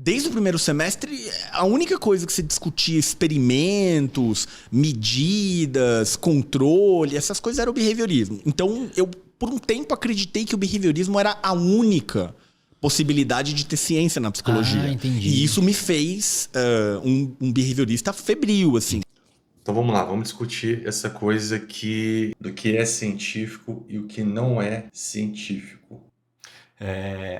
Desde o primeiro semestre, a única coisa que você discutia, experimentos, medidas, controle, essas coisas era o behaviorismo. Então, eu, por um tempo, acreditei que o behaviorismo era a única possibilidade de ter ciência na psicologia. Entendi. E isso me fez um behaviorista febril, assim. Então vamos lá, vamos discutir essa coisa do que é científico e o que não é científico.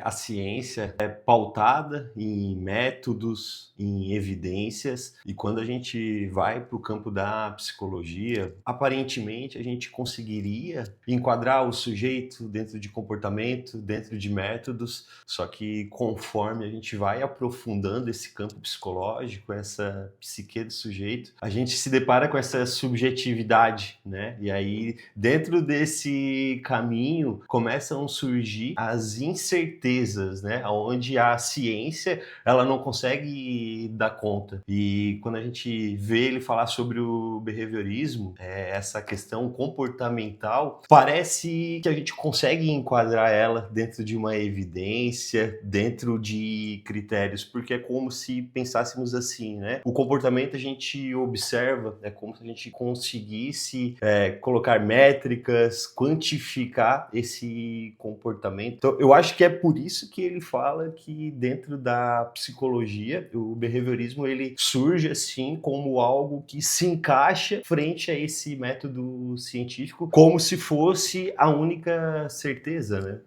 A ciência é pautada em métodos, em evidências, e quando a gente vai para o campo da psicologia, aparentemente a gente conseguiria enquadrar o sujeito dentro de comportamento, dentro de métodos, só que conforme a gente vai aprofundando esse campo psicológico, essa psique do sujeito, a gente se depara com essa subjetividade, né? E aí, dentro desse caminho, começam a surgir as incertezas, né? Onde a ciência ela não consegue dar conta. E quando a gente vê ele falar sobre o behaviorismo, essa questão comportamental, parece que a gente consegue enquadrar ela dentro de uma evidência, dentro de critérios, porque é como se pensássemos assim, né? O comportamento a gente observa, é como se a gente conseguisse colocar métricas, quantificar esse comportamento. Então, eu acho que é por isso que ele fala que dentro da psicologia, o behaviorismo ele surge assim como algo que se encaixa frente a esse método científico, como se fosse a única certeza,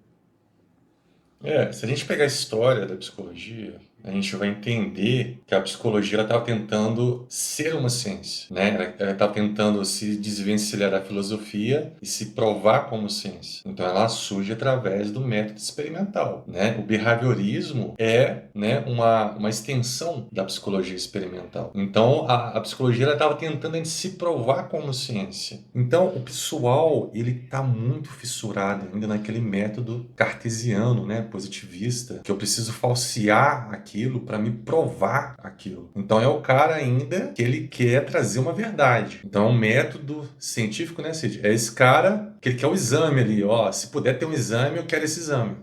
né? Se a gente pegar a história da psicologia, a gente vai entender que a psicologia estava tentando ser uma ciência, né? Ela estava tentando se desvencilhar da filosofia e se provar como ciência. Então ela surge através do método experimental, né? O behaviorismo é, né, uma extensão da psicologia experimental. Então a psicologia estava tentando se provar como ciência. Então o pessoal ele está muito fissurado ainda naquele método cartesiano, né, positivista, que eu preciso falsear aquilo para me provar aquilo. Então é o cara ainda que ele quer trazer uma verdade. Então é um método científico, né, Cid? É esse cara que ele quer o exame ali, ó, se puder ter um exame, eu quero esse exame.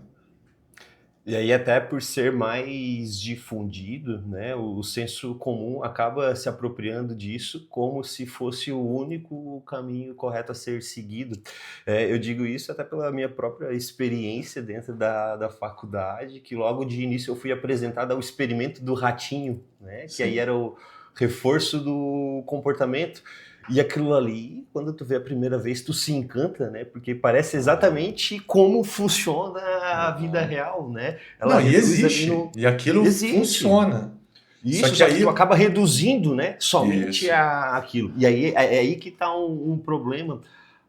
E aí até por ser mais difundido, né, o senso comum acaba se apropriando disso como se fosse o único caminho correto a ser seguido. Eu digo isso até pela minha própria experiência dentro da faculdade, que logo de início eu fui apresentado ao experimento do ratinho, né, que aí era o reforço do comportamento. E aquilo ali, quando tu vê a primeira vez, tu se encanta, né? Porque parece exatamente como funciona a vida real, né? Ela não, e existe. E aquilo funciona. Isso, só que tu acaba reduzindo, né? Somente aquilo. E aí é aí que tá um problema.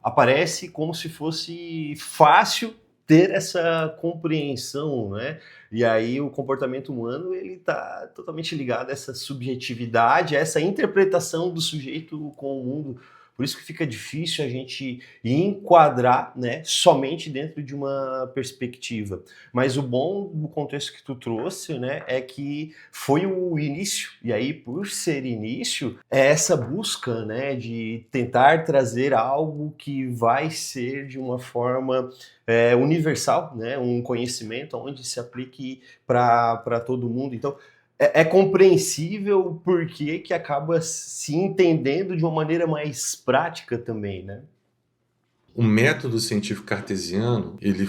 Aparece como se fosse fácil ter essa compreensão, né? E aí o comportamento humano ele está totalmente ligado a essa subjetividade, a essa interpretação do sujeito com o mundo. Por isso que fica difícil a gente enquadrar, né, somente dentro de uma perspectiva. Mas o bom do contexto que tu trouxe, né, é que foi o início. E aí, por ser início, é essa busca, né, de tentar trazer algo que vai ser de uma forma universal, né, um conhecimento onde se aplique para todo mundo. Então, é compreensível porque que acaba se entendendo de uma maneira mais prática também, né? O método científico cartesiano, ele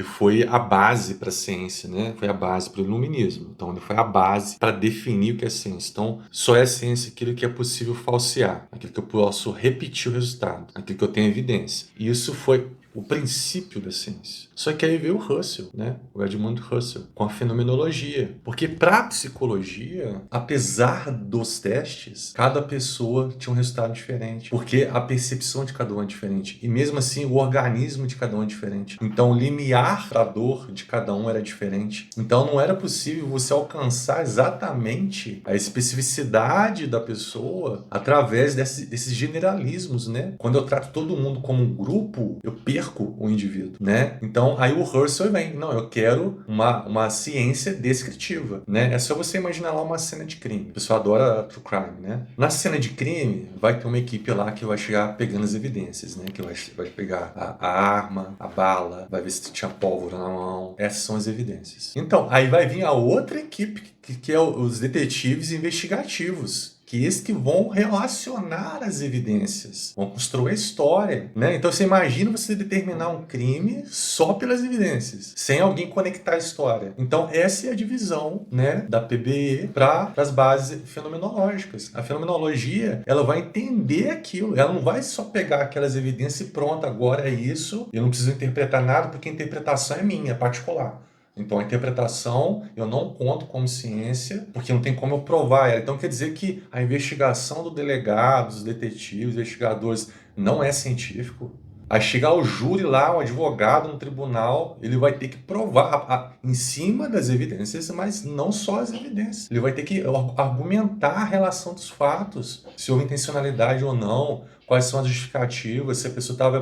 foi a base para a ciência, né? Foi a base para o iluminismo. Então, ele foi a base para definir o que é ciência. Então, só é ciência aquilo que é possível falsear, aquilo que eu posso repetir o resultado, aquilo que eu tenho evidência. E isso foi o princípio da ciência. Só que aí veio o Russell, né? O Edmund Russell, com a fenomenologia. Porque para a psicologia, apesar dos testes, cada pessoa tinha um resultado diferente. Porque a percepção de cada um é diferente. E mesmo assim, o organismo de cada um é diferente. Então, o limiar para a dor de cada um era diferente. Então, não era possível você alcançar exatamente a especificidade da pessoa através desses generalismos, né? Quando eu trato todo mundo como um grupo, eu perco perco o indivíduo, né? Então, aí o Husserl vem, não, eu quero uma ciência descritiva, né? É só você imaginar lá uma cena de crime. O pessoal adora true crime, né? Na cena de crime, vai ter uma equipe lá que vai chegar pegando as evidências, né? Que vai pegar a arma, a bala, vai ver se tinha pólvora na mão. Essas são as evidências. Então, aí vai vir a outra equipe, que é os detetives investigativos, que esses que vão relacionar as evidências, vão construir a história, né? Então você imagina você determinar um crime só pelas evidências, sem alguém conectar a história. Então essa é a divisão, né, da PBE para as bases fenomenológicas. A fenomenologia, ela vai entender aquilo, ela não vai só pegar aquelas evidências e pronto, agora é isso, eu não preciso interpretar nada porque a interpretação é minha, é particular. Então a interpretação eu não conto como ciência, porque não tem como eu provar ela. Então quer dizer que a investigação do delegado, dos detetives, investigadores, não é científico. Aí chegar o júri lá, o advogado no tribunal, ele vai ter que provar em cima das evidências, mas não só as evidências. Ele vai ter que argumentar a relação dos fatos, se houve intencionalidade ou não, quais são as justificativas, se a pessoa estava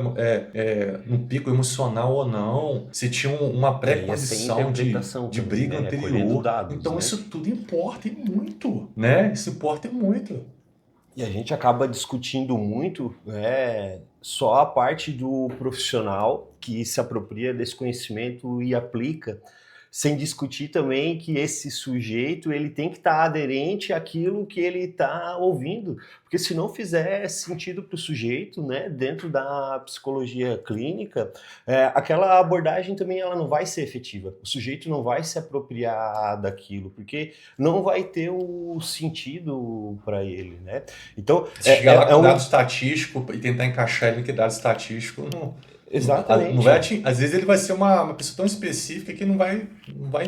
num pico emocional ou não, se tinha uma pré-condição de briga anterior. Dados, então né? isso tudo importa e muito, né? Isso importa e muito. E a gente acaba discutindo muito só a parte do profissional que se apropria desse conhecimento e aplica, sem discutir também que esse sujeito ele tem que estar aderente àquilo que ele está ouvindo, porque se não fizer sentido para o sujeito, né, dentro da psicologia clínica, aquela abordagem também ela não vai ser efetiva. O sujeito não vai se apropriar daquilo, porque não vai ter o sentido para ele, né? Então, se chegar lá com dado estatístico e tentar encaixar ele que dado estatístico, não... Exatamente. Não vai às vezes ele vai ser uma pessoa tão específica que não vai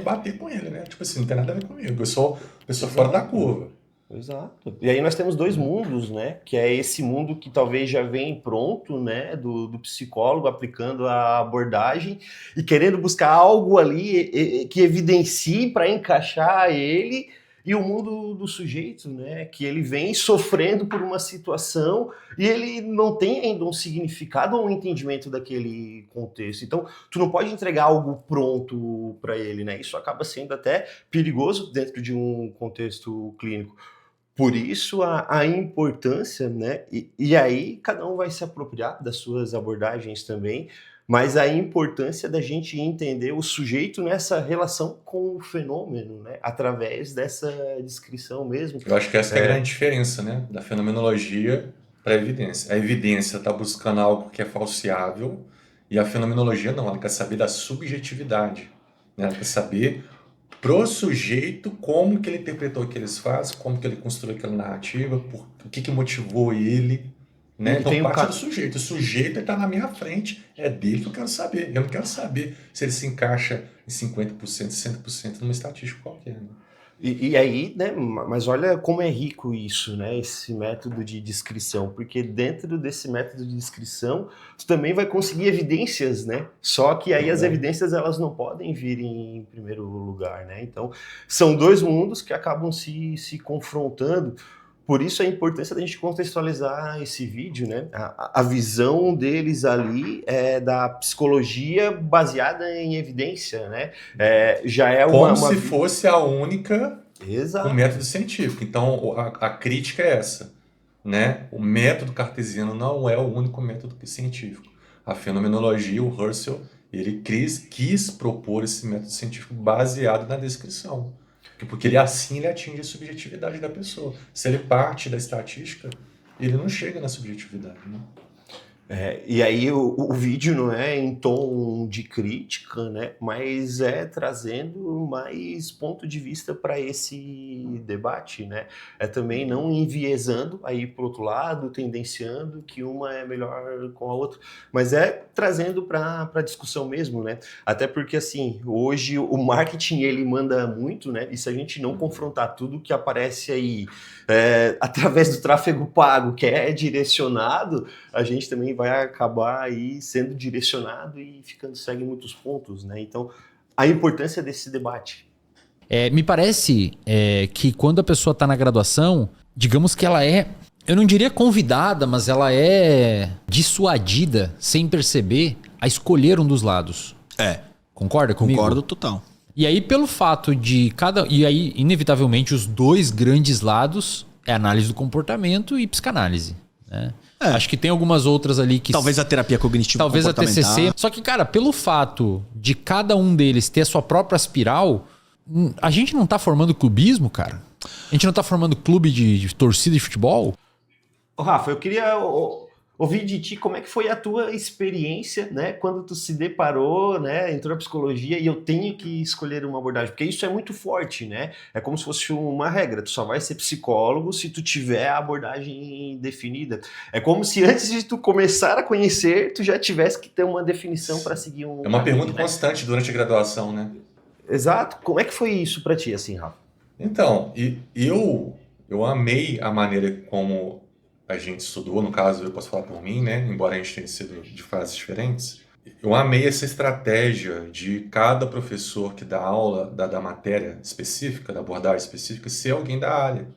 bater com ele, né? Tipo assim, não tem nada a ver comigo. Eu sou pessoa fora da curva. Exato. E aí nós temos dois mundos, né? Que é esse mundo que talvez já vem pronto, né? Do psicólogo aplicando a abordagem e querendo buscar algo ali que evidencie para encaixar ele. E o mundo do sujeito, né, que ele vem sofrendo por uma situação e ele não tem ainda um significado ou um entendimento daquele contexto. Então, tu não pode entregar algo pronto para ele, né? Isso acaba sendo até perigoso dentro de um contexto clínico. Por isso a importância, né? E aí cada um vai se apropriar das suas abordagens também, mas a importância da gente entender o sujeito nessa relação com o fenômeno, né? Através dessa descrição mesmo. Eu acho que essa é a grande diferença, né? Da fenomenologia para a evidência. A evidência está buscando algo que é falseável e a fenomenologia não, ela quer saber da subjetividade, né? Ela quer saber pro sujeito como que ele interpretou aqueles fatos, como que ele construiu aquela narrativa, o que motivou ele, né? Então parte do sujeito. O sujeito está na minha frente, é dele que eu quero saber. Eu não quero saber se ele se encaixa em 50%, 100% numa estatística qualquer, né? E aí, né, mas olha como é rico isso, né, esse método de descrição, porque dentro desse método de descrição, tu também vai conseguir evidências, né, só que aí as evidências elas não podem vir em primeiro lugar, né, então são dois mundos que acabam se confrontando. Por isso a importância da gente contextualizar esse vídeo, né? A visão deles ali é da psicologia baseada em evidência, né? Já é como se fosse a única Exato. O método científico. Então a crítica é essa, né? O método cartesiano não é o único método científico. A fenomenologia, o Husserl, ele quis propor esse método científico baseado na descrição. Porque ele atinge a subjetividade da pessoa. Se ele parte da estatística, ele não chega na subjetividade, né? E aí o vídeo não é em tom de crítica, né? Mas é trazendo mais ponto de vista para esse debate, né? É também não enviesando aí para o outro lado, tendenciando que uma é melhor com a outra, mas é trazendo para a discussão mesmo, né? Até porque assim, hoje o marketing ele manda muito, né? E se a gente não confrontar tudo que aparece aí através do tráfego pago, que é direcionado, a gente também vai acabar aí sendo direcionado e ficando cego em muitos pontos, né? Então, a importância desse debate. Me parece que quando a pessoa está na graduação, digamos que ela eu não diria convidada, mas ela é dissuadida, sem perceber, a escolher um dos lados. Concorda comigo? Concordo total. E aí, pelo fato de cada... E aí, inevitavelmente, os dois grandes lados é análise do comportamento e psicanálise, né? Acho que tem algumas outras ali que... Talvez a terapia cognitiva Talvez a comportamental. TCC. Só que, cara, pelo fato de cada um deles ter a sua própria espiral, a gente não tá formando clubismo, cara? A gente não tá formando clube de torcida de futebol? Ô, Rafa, eu queria ouvir de ti como é que foi a tua experiência, né? Quando tu se deparou, né? Entrou na psicologia e eu tenho que escolher uma abordagem. Porque isso é muito forte, né? É como se fosse uma regra. Tu só vai ser psicólogo se tu tiver a abordagem definida. É como se antes de tu começar a conhecer, tu já tivesse que ter uma definição para seguir um... É uma caminho, pergunta constante durante a graduação, né? Exato. Como é que foi isso para ti, assim, Rafa? Então, eu amei a maneira como a gente estudou, no caso eu posso falar por mim, né? Embora a gente tenha sido de fases diferentes. Eu amei essa estratégia de cada professor que dá aula da matéria específica, da abordagem específica, ser alguém da área.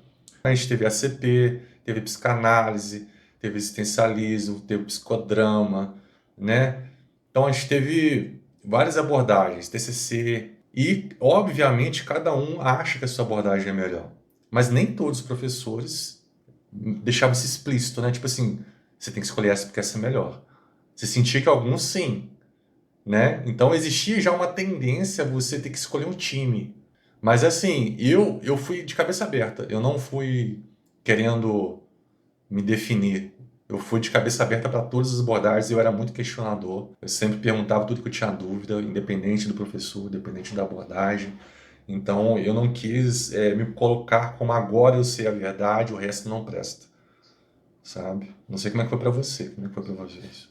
A gente teve ACP, teve psicanálise, teve existencialismo, teve psicodrama, né? Então a gente teve várias abordagens, TCC, e obviamente cada um acha que a sua abordagem é melhor. Mas nem todos os professores deixavam isso explícito, né? Tipo assim, você tem que escolher essa porque essa é melhor. Você sentia que alguns sim, né? Então existia já uma tendência a você ter que escolher um time. Mas assim, eu fui de cabeça aberta. Eu não fui querendo me definir. Eu fui de cabeça aberta para todas as abordagens e eu era muito questionador. Eu sempre perguntava tudo que eu tinha dúvida, independente do professor, independente da abordagem. Então eu não quis me colocar como agora eu sei a verdade, o resto não presta. Sabe? Não sei como é que foi para você, como é que foi para vocês.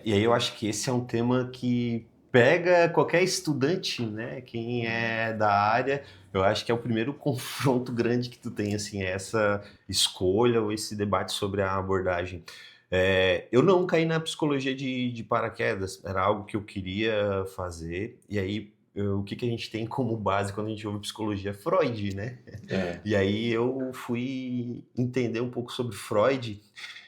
E aí eu acho que esse é um tema que pega qualquer estudante, né? Quem é da área, eu acho que é o primeiro confronto grande que tu tem, assim, essa escolha ou esse debate sobre a abordagem. Eu não caí na psicologia de paraquedas, era algo que eu queria fazer, e aí o que a gente tem como base quando a gente ouve psicologia? Freud, né? E aí eu fui entender um pouco sobre Freud,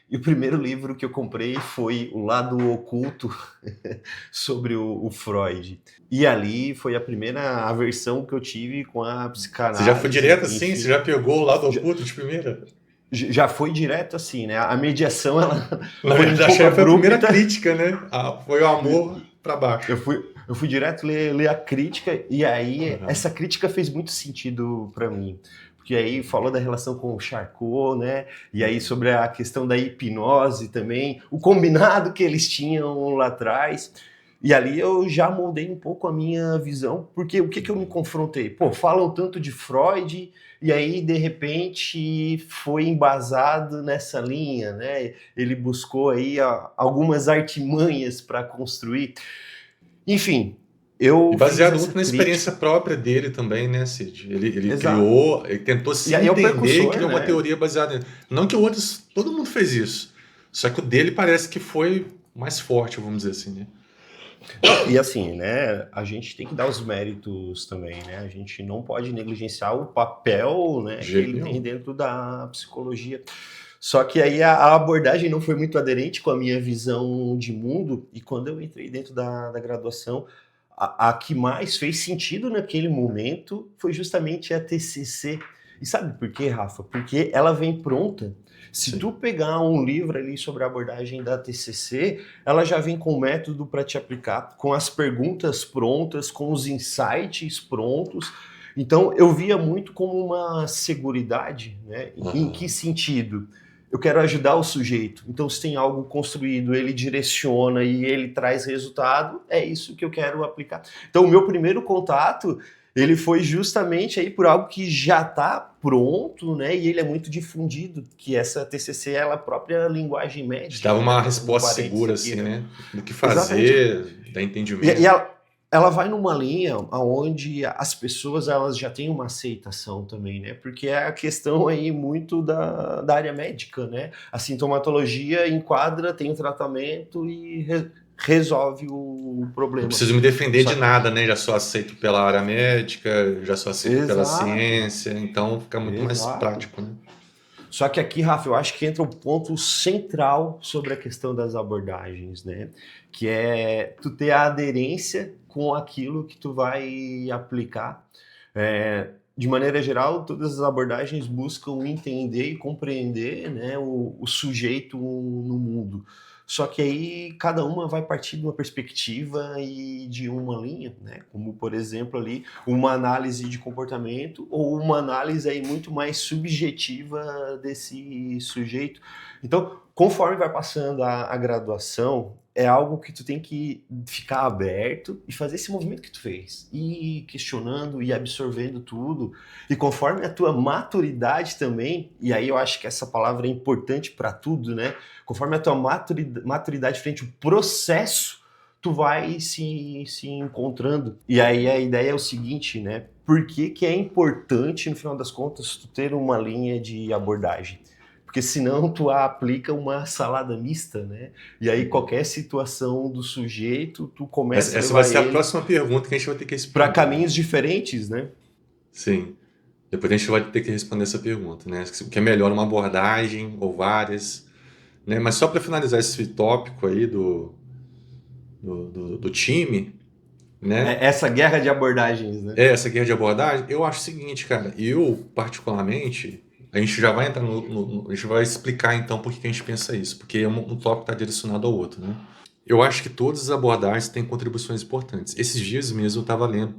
e o primeiro livro que eu comprei foi O Lado Oculto sobre o Freud. E ali foi a primeira aversão que eu tive com a psicanálise. Você já foi direto enfim. assim? Você já pegou o lado oculto de primeira? Já foi direto assim, né? A mediação, ela Na foi verdade, um pouco foi a primeira abrupta. crítica, né? Foi o amor para baixo. Eu fui direto ler a crítica e aí essa crítica fez muito sentido para mim. Porque aí falou da relação com o Charcot, né? E aí sobre a questão da hipnose também, o combinado que eles tinham lá atrás. E ali eu já moldei um pouco a minha visão, porque o que eu me confrontei? Pô, falam tanto de Freud, e aí, de repente, foi embasado nessa linha, né? Ele buscou aí algumas artimanhas para construir. Enfim, eu E baseado fiz essa muito na crítica. experiência própria dele também, né, Cid? Ele Exato. criou, ele tentou se E aí é o entender e precursor, criou uma né? teoria baseada... Não que outros... Todo mundo fez isso. Só que o dele parece que foi mais forte, vamos dizer assim, né? E assim, né, a gente tem que dar os méritos também, né? A gente não pode negligenciar o papel, né, que ele tem dentro da psicologia. Só que aí a abordagem não foi muito aderente com a minha visão de mundo, e quando eu entrei dentro da graduação, a que mais fez sentido naquele momento foi justamente a TCC. E sabe por quê, Rafa? Porque ela vem pronta. Se Sim. tu pegar um livro ali sobre a abordagem da TCC, ela já vem com o método para te aplicar, com as perguntas prontas, com os insights prontos. Então, eu via muito como uma seguridade, né? Em que sentido? Eu quero ajudar o sujeito. Então, se tem algo construído, ele direciona e ele traz resultado, é isso que eu quero aplicar. Então, o meu primeiro contato, ele foi justamente aí por algo que já está pronto, né? E ele é muito difundido, que essa TCC é a própria linguagem médica. Te dava uma né? resposta Parênteses segura, aqui, assim, né? Do que Exatamente. fazer, da entendimento. E ela vai numa linha onde as pessoas elas já têm uma aceitação também, né? Porque é a questão aí muito da área médica, né? A sintomatologia enquadra, tem um tratamento e resolve o problema. Não preciso me defender Só de que- nada, né? Já sou aceito pela área médica, já sou aceito pela Exato. ciência, então fica muito mais Exato. prático, né? Só que aqui, Rafa, eu acho que entra o ponto central sobre a questão das abordagens, né? Que é tu ter a aderência com aquilo que tu vai aplicar. De maneira geral, todas as abordagens buscam entender e compreender, né, o sujeito no mundo. Só que aí cada uma vai partir de uma perspectiva e de uma linha, né? Como, por exemplo, ali uma análise de comportamento ou uma análise aí muito mais subjetiva desse sujeito. Então, conforme vai passando a graduação, é algo que tu tem que ficar aberto e fazer esse movimento que tu fez. Ir questionando e absorvendo tudo. E conforme a tua maturidade também, e aí eu acho que essa palavra é importante para tudo, né? Conforme a tua maturidade frente ao processo, tu vai se encontrando. E aí a ideia é o seguinte, né? Por que é importante, no final das contas, tu ter uma linha de abordagem? Porque senão tu aplica uma salada mista, né? E aí qualquer situação do sujeito, tu começa Essa vai ser a próxima pergunta que a gente vai ter que responder. Para caminhos diferentes, né? Sim. Depois a gente vai ter que responder essa pergunta, né? O que é melhor, uma abordagem ou várias, né? Mas só para finalizar esse tópico aí do time, né? Essa guerra de abordagens, né? Essa guerra de abordagem, eu acho o seguinte, cara. Eu, particularmente, a gente já vai entrar a gente vai explicar então por que a gente pensa isso, porque um tópico está direcionado ao outro, né? Eu acho que todas as abordagens têm contribuições importantes. Esses dias mesmo eu estava lendo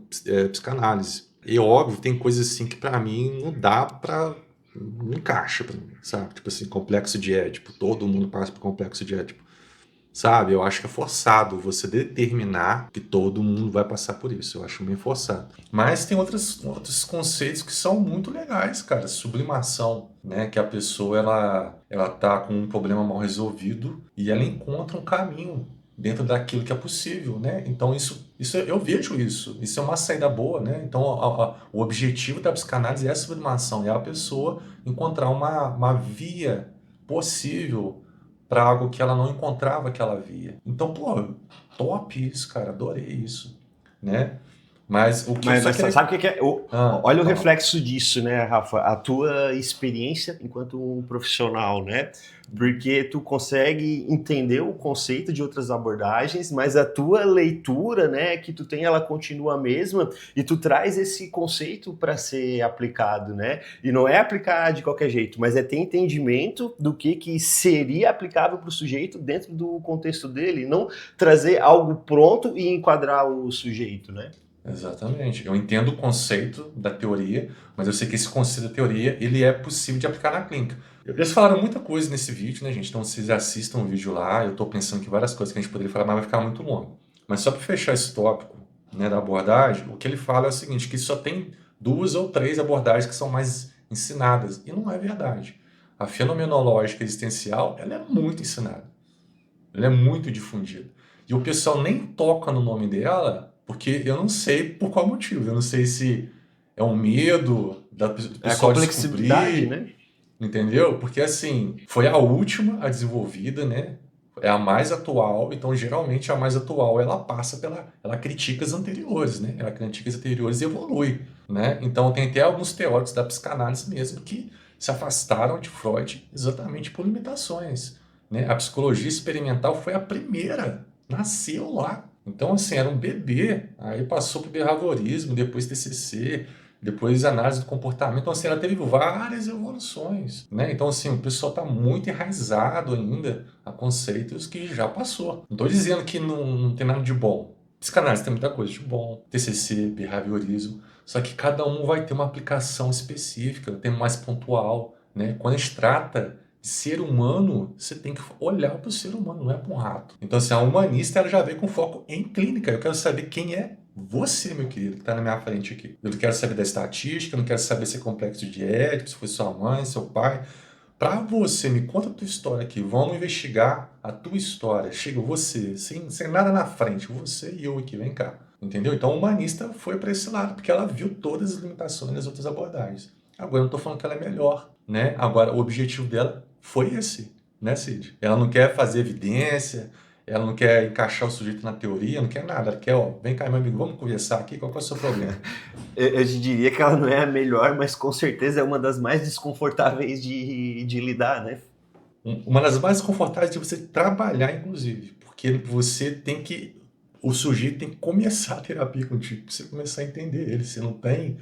psicanálise. E óbvio, tem coisas assim que para mim não dá para... não encaixa para mim, sabe? Tipo assim, complexo de Édipo. Todo mundo passa por complexo de Édipo. Sabe? Eu acho que é forçado você determinar que todo mundo vai passar por isso. Eu acho meio forçado. Mas tem outros conceitos que são muito legais, cara. Sublimação, né? Que a pessoa, ela tá com um problema mal resolvido e ela encontra um caminho dentro daquilo que é possível, né? Então isso eu vejo isso. Isso é uma saída boa, né? Então o objetivo da psicanálise é a sublimação, é a pessoa encontrar uma via possível para algo que ela não encontrava que ela via. Então, pô, top isso, cara, adorei isso, né? Mas o que sabe o que é? Olha o reflexo disso, né, Rafa? A tua experiência enquanto um profissional, né? Porque tu consegue entender o conceito de outras abordagens, mas a tua leitura, né, que tu tem, ela continua a mesma e tu traz esse conceito para ser aplicado, né? E não é aplicar de qualquer jeito, mas é ter entendimento do que seria aplicável para o sujeito dentro do contexto dele, não trazer algo pronto e enquadrar o sujeito, né? Exatamente. Eu entendo o conceito da teoria, mas eu sei que esse conceito da teoria, ele é possível de aplicar na clínica. Eles falaram muita coisa nesse vídeo, né, gente? Então vocês assistam o vídeo lá. Eu estou pensando que várias coisas que a gente poderia falar, mas vai ficar muito longo. Mas só para fechar esse tópico, né, da abordagem, o que ele fala é o seguinte, que só tem 2 ou 3 abordagens que são mais ensinadas. E não é verdade. A fenomenológica existencial, ela é muito ensinada. Ela é muito difundida. E o pessoal nem toca no nome dela, porque eu não sei por qual motivo. Eu não sei se é um medo do pessoal descobrir, né? Entendeu? Porque, assim, foi a última a desenvolvida, né? É a mais atual, então, geralmente, a mais atual, ela passa ela critica as anteriores, né? Ela critica as anteriores e evolui, né? Então, tem até alguns teóricos da psicanálise mesmo que se afastaram de Freud exatamente por limitações, né? A psicologia experimental foi a primeira, nasceu lá. Então, assim, era um bebê, aí passou para o behaviorismo, depois TCC, depois análise do comportamento. Então, assim, ela teve várias evoluções, né? Então, assim, o pessoal está muito enraizado ainda a conceitos que já passou. Não estou dizendo que não tem nada de bom. Psicanálise tem muita coisa de bom, TCC, behaviorismo, só que cada um vai ter uma aplicação específica, tem mais pontual, né? Quando a gente trata ser humano, você tem que olhar para o ser humano, não é para um rato. Então, assim, a humanista ela já veio com foco em clínica. Eu quero saber quem é você, meu querido, que está na minha frente aqui. Eu não quero saber da estatística, eu não quero saber se é complexo de Édipo, se foi sua mãe, seu pai. Para você, me conta a tua história aqui. Vamos investigar a tua história. Chega você, sem nada na frente. Você e eu aqui, vem cá. Entendeu? Então, o humanista foi para esse lado, porque ela viu todas as limitações das outras abordagens. Agora, eu não estou falando que ela é melhor, né? Agora, o objetivo dela foi esse, né, Cid? Ela não quer fazer evidência, ela não quer encaixar o sujeito na teoria, não quer nada, ela quer, ó, vem cá, meu amigo, vamos conversar aqui, qual que é o seu problema? Eu te diria que ela não é a melhor, mas com certeza é uma das mais desconfortáveis de lidar, né? Uma das mais confortáveis de você trabalhar, inclusive, porque você tem que, o sujeito tem que começar a terapia contigo, pra você começar a entender ele. Você não tem,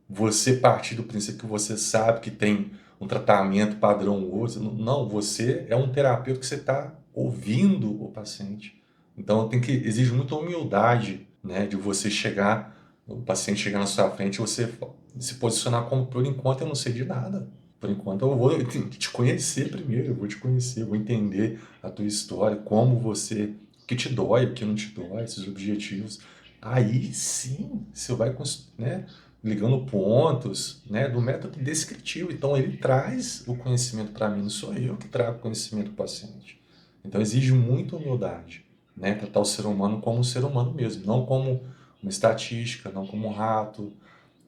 você partir do princípio que você sabe que tem um tratamento padrão ou outro. Não, você é um terapeuta que você está ouvindo o paciente. Então exige muita humildade, né, de você chegar, o paciente chegar na sua frente e você se posicionar como, por enquanto eu não sei de nada. Por enquanto eu vou te conhecer primeiro, eu vou te conhecer, eu vou entender a tua história, como você, o que te dói, o que não te dói, esses objetivos. Aí sim, você vai, né, ligando pontos, né, do método descritivo. Então ele traz o conhecimento para mim, não sou eu que trago o conhecimento para o paciente. Então exige muita humildade, né, tratar o ser humano como um ser humano mesmo, não como uma estatística, não como um rato,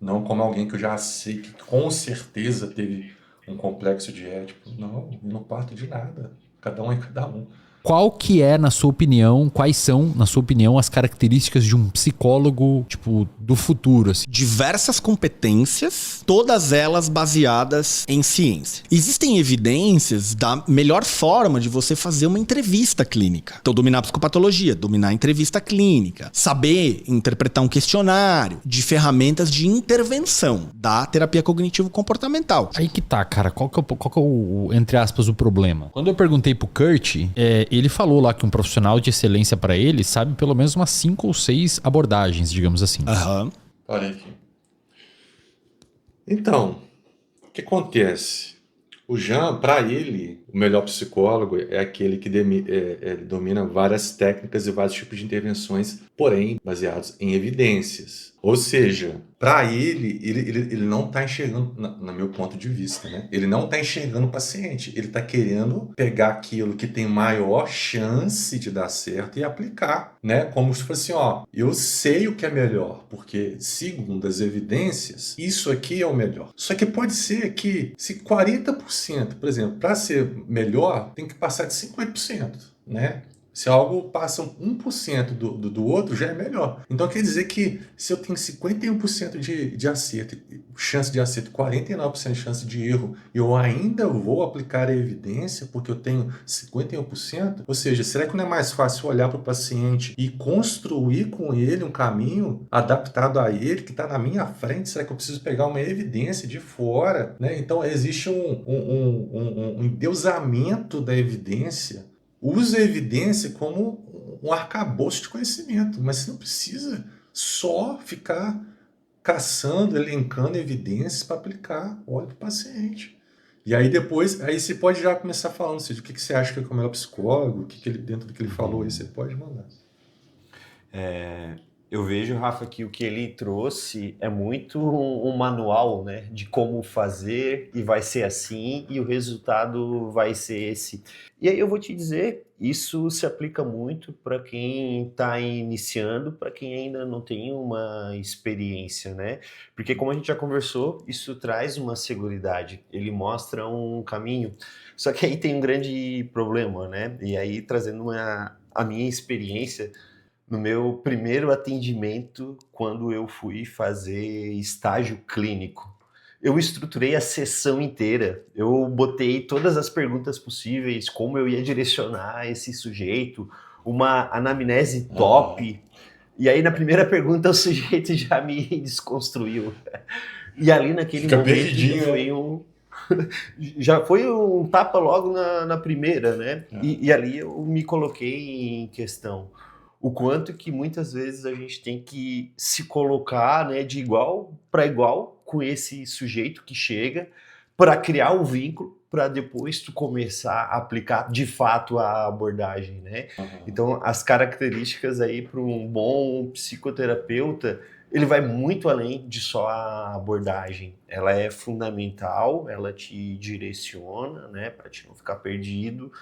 não como alguém que eu já sei que com certeza teve um complexo de Édipo. Não, eu não parto de nada. Cada um é cada um. Qual que é, na sua opinião, quais são, na sua opinião, as características de um psicólogo, tipo, do futuro, assim? Diversas competências, todas elas baseadas em ciência. Existem evidências da melhor forma de você fazer uma entrevista clínica. Então, dominar a psicopatologia, dominar a entrevista clínica, saber interpretar um questionário, de ferramentas de intervenção da terapia cognitivo-comportamental. Aí que tá, cara, qual que é o, entre aspas, o problema? Quando eu perguntei pro Kurt, ele falou lá que um profissional de excelência pra ele sabe pelo menos umas 5 ou 6 abordagens, digamos assim. Aham. Olha aqui. Então, o que acontece? O Jean, para ele, o melhor psicólogo é aquele que domina várias técnicas e vários tipos de intervenções, porém baseados em evidências. Ou seja, para ele não está enxergando, no meu ponto de vista, né? Ele não está enxergando o paciente. Ele está querendo pegar aquilo que tem maior chance de dar certo e aplicar, né? Como se fosse assim, ó, eu sei o que é melhor, porque segundo as evidências, isso aqui é o melhor. Só que pode ser que se 40%, por exemplo, para ser melhor, tem que passar de 50%, né? Se algo passa 1% do outro, já é melhor. Então quer dizer que se eu tenho 51% de acerto, chance de acerto, 49% de chance de erro, e eu ainda vou aplicar a evidência porque eu tenho 51%, ou seja, será que não é mais fácil olhar para o paciente e construir com ele um caminho adaptado a ele, que está na minha frente? Será que eu preciso pegar uma evidência de fora, né? Então existe um endeusamento da evidência. Usa a evidência como um arcabouço de conhecimento, mas você não precisa só ficar caçando, elencando evidências para aplicar. Olha para o paciente. E aí depois, aí você pode já começar falando, seja, o que você acha que é o melhor psicólogo, o que ele, dentro do que ele falou aí, você pode mandar. Eu vejo, Rafa, que o que ele trouxe é muito um manual, né, de como fazer e vai ser assim e o resultado vai ser esse. E aí eu vou te dizer, isso se aplica muito para quem está iniciando, para quem ainda não tem uma experiência, né? Porque como a gente já conversou, isso traz uma seguridade, ele mostra um caminho. Só que aí tem um grande problema, né? E aí trazendo a minha experiência no meu primeiro atendimento, quando eu fui fazer estágio clínico. Eu estruturei a sessão inteira, eu botei todas as perguntas possíveis, como eu ia direcionar esse sujeito, uma anamnese top. E aí na primeira pergunta o sujeito já me desconstruiu. E ali naquele Fica momento perdidinho, já foi um tapa logo na primeira, né? E ali eu me coloquei em questão. O quanto que muitas vezes a gente tem que se colocar, né, de igual para igual com esse sujeito que chega para criar o vínculo para depois tu começar a aplicar de fato a abordagem, né? Então as características aí para um bom psicoterapeuta, ele vai muito além de só a abordagem. Ela é fundamental, ela te direciona, né, para te não ficar perdido.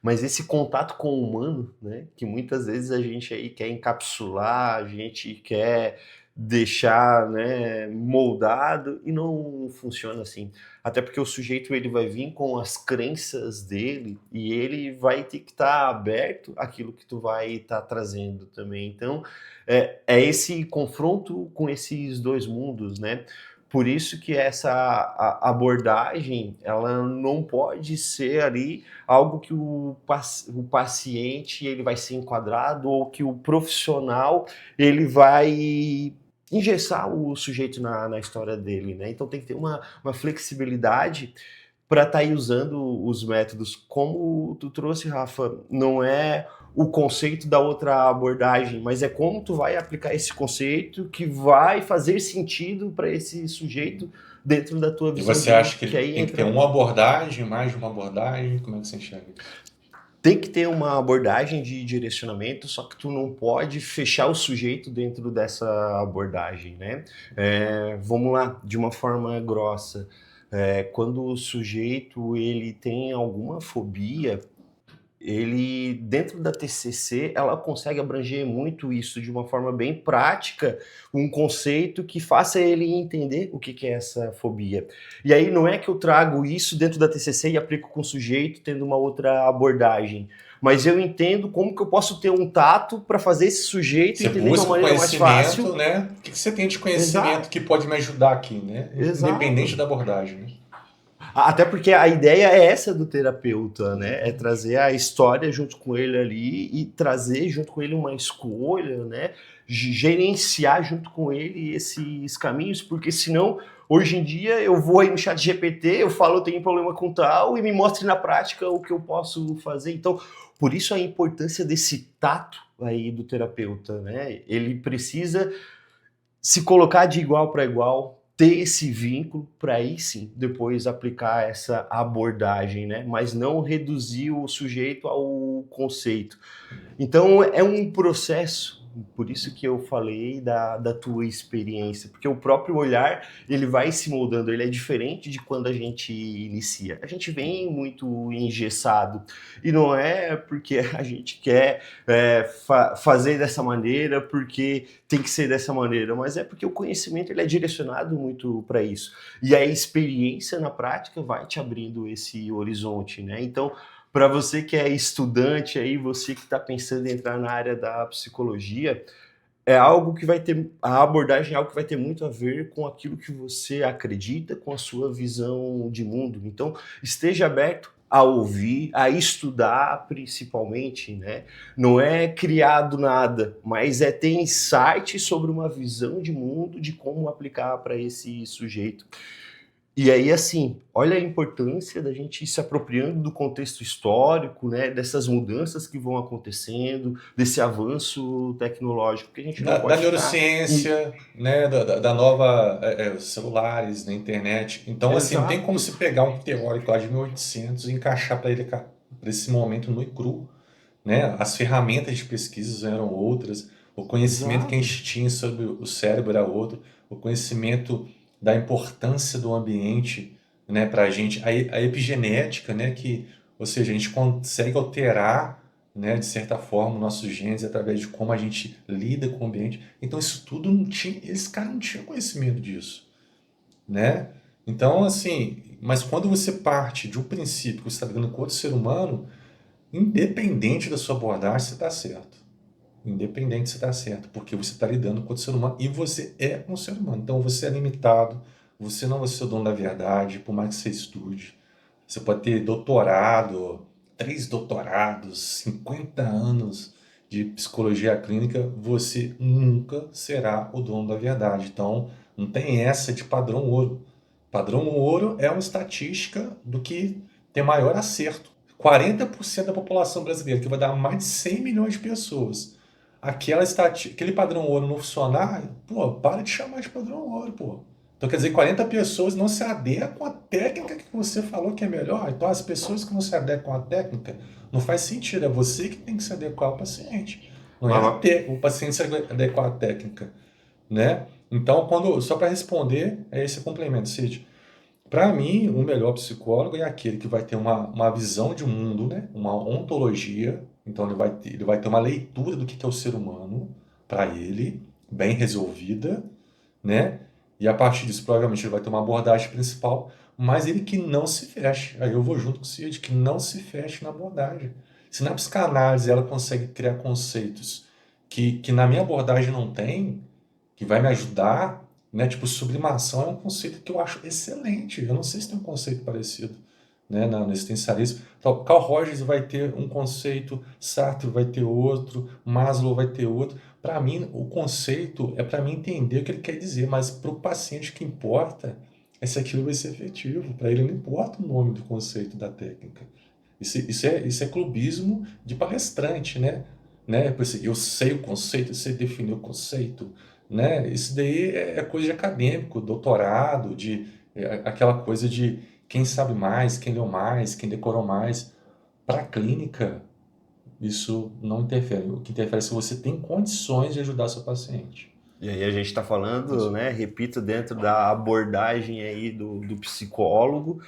Mas esse contato com o humano, né, que muitas vezes a gente aí quer encapsular, a gente quer deixar, né, moldado, e não funciona assim. Até porque o sujeito ele vai vir com as crenças dele e ele vai ter que estar aberto àquilo que tu vai estar trazendo também. Então, é esse confronto com esses dois mundos, né? Por isso que essa abordagem, ela não pode ser ali algo que o paciente ele vai ser enquadrado, ou que o profissional ele vai engessar o sujeito na história dele, né? Então tem que ter uma flexibilidade para estar aí usando os métodos. Como tu trouxe, Rafa, não é o conceito da outra abordagem, mas é como tu vai aplicar esse conceito que vai fazer sentido para esse sujeito dentro da tua E visão você de acha mundo, que que ele aí tem que ter entra. uma abordagem, mais de uma abordagem? Como é que você enxerga isso? Tem que ter uma abordagem de direcionamento, só que tu não pode fechar o sujeito dentro dessa abordagem, né? Vamos lá, de uma forma grossa. Quando o sujeito ele tem alguma fobia, ele, dentro da TCC, ela consegue abranger muito isso de uma forma bem prática, um conceito que faça ele entender o que é essa fobia. E aí não é que eu trago isso dentro da TCC e aplico com o sujeito tendo uma outra abordagem, mas eu entendo como que eu posso ter um tato para fazer esse sujeito Você entender de uma busca o maneira mais fácil. conhecimento, né? O que você tem de conhecimento Exato, que pode me ajudar aqui, né? Independente exato. da abordagem, né? Até porque a ideia é essa do terapeuta, né? É trazer a história junto com ele ali e trazer junto com ele uma escolha, né? Gerenciar junto com ele esses caminhos, porque senão, hoje em dia, eu vou aí no chat GPT, eu falo, eu tenho problema com tal, e me mostre na prática o que eu posso fazer. Então, por isso a importância desse tato aí do terapeuta, né? Ele precisa se colocar de igual para igual, ter esse vínculo para aí sim depois aplicar essa abordagem, né? Mas não reduzir o sujeito ao conceito. Então é um processo, por isso que eu falei da tua experiência, porque o próprio olhar ele vai se moldando, ele é diferente de quando a gente inicia. A gente vem muito engessado, e não é porque a gente quer fazer dessa maneira, porque tem que ser dessa maneira, mas é porque o conhecimento ele é direcionado muito para isso. E a experiência na prática vai te abrindo esse horizonte, né? Então, para você que é estudante aí, você que está pensando em entrar na área da psicologia, é algo que vai ter, a abordagem é algo que vai ter muito a ver com aquilo que você acredita, com a sua visão de mundo. Então, esteja aberto a ouvir, a estudar principalmente, né? Não é criar do nada, mas é ter insight sobre uma visão de mundo, de como aplicar para esse sujeito. E aí, assim, olha a importância da gente ir se apropriando do contexto histórico, né, dessas mudanças que vão acontecendo, desse avanço tecnológico, que a gente não Da pode ficar... neurociência, né? Da nova os celulares, na internet. Então, assim, não tem como Exato, se pegar um teórico lá de 1800 e encaixar para ele para esse momento nu e cru, né? As ferramentas de pesquisa eram outras, o conhecimento que a exato. gente tinha sobre o cérebro era outro, o conhecimento da importância do ambiente, né, para a gente, a epigenética, né, que, ou seja, a gente consegue alterar, né, de certa forma, nossos genes através de como a gente lida com o ambiente. Então, isso tudo não tinha, esse cara não tinha conhecimento disso, né? Então, assim, mas quando você parte de um princípio que você está lidando com outro ser humano, independente da sua abordagem, você está certo. Independente se está certo, porque você está lidando com outro ser humano e você é um ser humano. Então você é limitado, você não vai ser o dono da verdade, por mais que você estude. Você pode ter doutorado, 3 doutorados, 50 anos de psicologia clínica, você nunca será o dono da verdade. Então não tem essa de padrão ouro. Padrão ouro é uma estatística do que tem maior acerto. 40% da população brasileira, que vai dar mais de 100 milhões de pessoas. Aquele padrão ouro não funcionar, pô, para de chamar de padrão ouro, pô. Então quer dizer, 40 pessoas não se adequam à técnica que você falou que é melhor. Então as pessoas que não se adequam à técnica, não faz sentido, é você que tem que se adequar ao paciente. Não é Mas, o paciente se adequar à técnica, né? Então, só para responder, é esse complemento, Cid. Para mim, o melhor psicólogo é aquele que vai ter uma visão de mundo, né? Uma ontologia. Então, ele vai ter uma leitura do que é o ser humano para ele. bem resolvida, né? E a partir disso, provavelmente, ele vai ter uma abordagem principal, mas ele que não se feche. Aí eu vou junto com o Cid, que não se feche na abordagem. Se na psicanálise ela consegue criar conceitos que na minha abordagem não tem, que vai me ajudar, né? Tipo, sublimação é um conceito que eu acho excelente. Eu não sei se tem um conceito parecido, né, no existencialismo. Então, Carl Rogers vai ter um conceito, Sartre vai ter outro, Maslow vai ter outro. Para mim, o conceito é para mim entender o que ele quer dizer, mas para o paciente o que importa é se aquilo vai ser efetivo. Para ele não importa o nome do conceito da técnica. Isso é clubismo de palestrante, né? Por assim, eu sei o conceito, eu sei definir o conceito, né? Isso daí é coisa de acadêmico, doutorado, aquela coisa de quem sabe mais, quem leu mais, quem decorou mais. Para a clínica, isso não interfere. O que interfere é se você tem condições de ajudar seu paciente. E aí a gente está falando, né, repito, dentro da abordagem aí do psicólogo,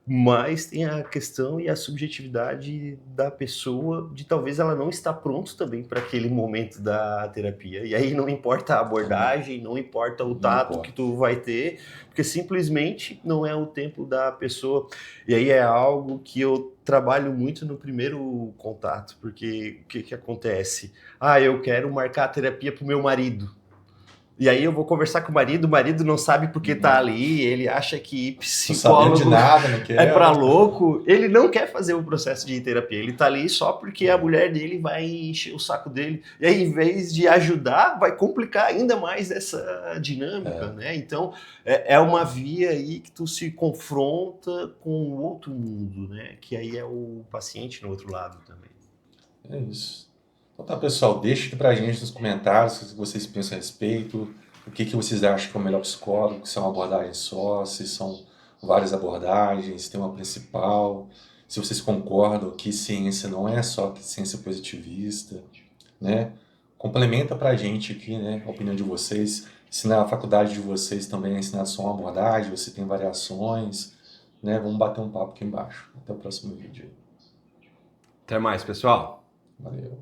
mas tem a questão e a subjetividade da pessoa de talvez ela não estar pronto também para aquele momento da terapia. E aí não importa a abordagem, não importa o tato que tu vai ter, porque simplesmente não é o tempo da pessoa. E aí é algo que eu trabalho muito no primeiro contato, porque o que acontece? Ah, eu quero marcar a terapia para o meu marido. E aí eu vou conversar com o marido não sabe porque tá ali, ele acha que psicólogo de nada, não quer. É pra louco, ele não quer fazer um processo de terapia, ele tá ali só porque a mulher dele vai encher o saco dele, e aí em vez de ajudar, vai complicar ainda mais essa dinâmica, né? Então é uma via aí que tu se confronta com o outro mundo, né? Que aí é o paciente no outro lado também. É isso. Então tá, pessoal, deixa aqui pra gente nos comentários o que vocês pensam a respeito, o que vocês acham que é o melhor psicólogo, se é uma abordagem só, se são várias abordagens, se tem uma principal, se vocês concordam que ciência não é só ciência positivista, né? Complementa pra gente aqui, né, a opinião de vocês, se na faculdade de vocês também é ensinado só uma abordagem, ou se tem variações, né? Vamos bater um papo aqui embaixo. Até o próximo vídeo. Até mais, pessoal! Valeu.